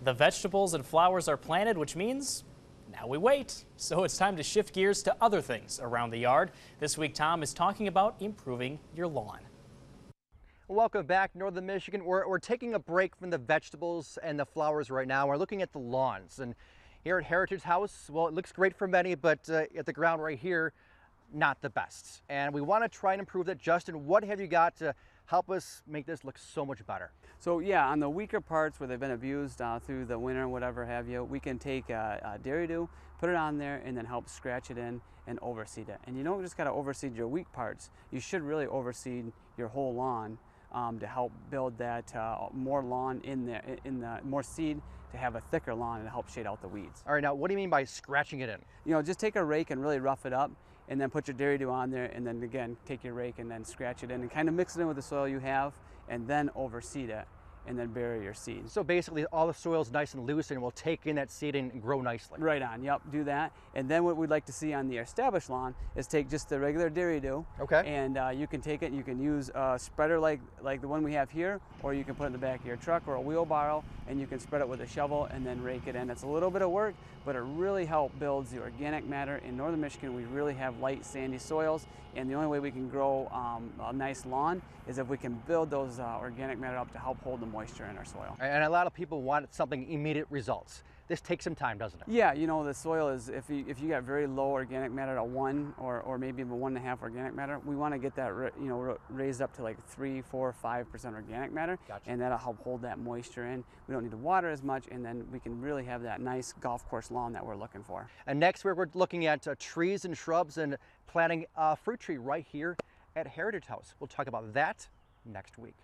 The vegetables and flowers are planted, which means now we wait. So it's time to shift gears to other things around the yard. This week, Tom is talking about improving your lawn. Welcome back, Northern Michigan. We're taking a break from the vegetables and the flowers right now. We're looking at the lawns. And here at Heritage House, well, it looks great for many, but at the ground right here, not the best. And we want to try and improve that. Justin, what have you got to help us make this look so much better? So yeah, on the weaker parts where they've been abused through the winter and whatever have you, we can take dairy dew, put it on there, and then help scratch it in and overseed it. And you don't just got to overseed your weak parts. You should really overseed your whole lawn to help build that more lawn more seed to have a thicker lawn and help shade out the weeds. All right, now what do you mean by scratching it in? You know, just take a rake and really rough it up, and then put your dairy dew on there, and then again take your rake and then scratch it in and kind of mix it in with the soil you have, and then overseed it, and then bury your seed. So basically all the soil is nice and loose and we'll take in that seed and grow nicely. Right on, yep, do that. And then what we'd like to see on the established lawn is take just the regular dairy dew. Okay. And you can take it, you can use a spreader like the one we have here, or you can put it in the back of your truck or a wheelbarrow, and you can spread it with a shovel and then rake it in. It's a little bit of work, but it really helps build the organic matter. In Northern Michigan, we really have light, sandy soils, and the only way we can grow a nice lawn is if we can build those organic matter up to help hold the moisture in our soil. And a lot of people want something immediate results. This takes some time, doesn't it? Yeah, you know, the soil is, if you got very low organic matter at 1 or maybe even 1.5 organic matter, we want to get that raised up to like 3, 4, 5% organic matter. Gotcha. And that'll help hold that moisture in. We don't need to water as much, and then we can really have that nice golf course lawn that we're looking for. And next we're looking at trees and shrubs and planting a fruit tree right here at Heritage House. We'll talk about that next week.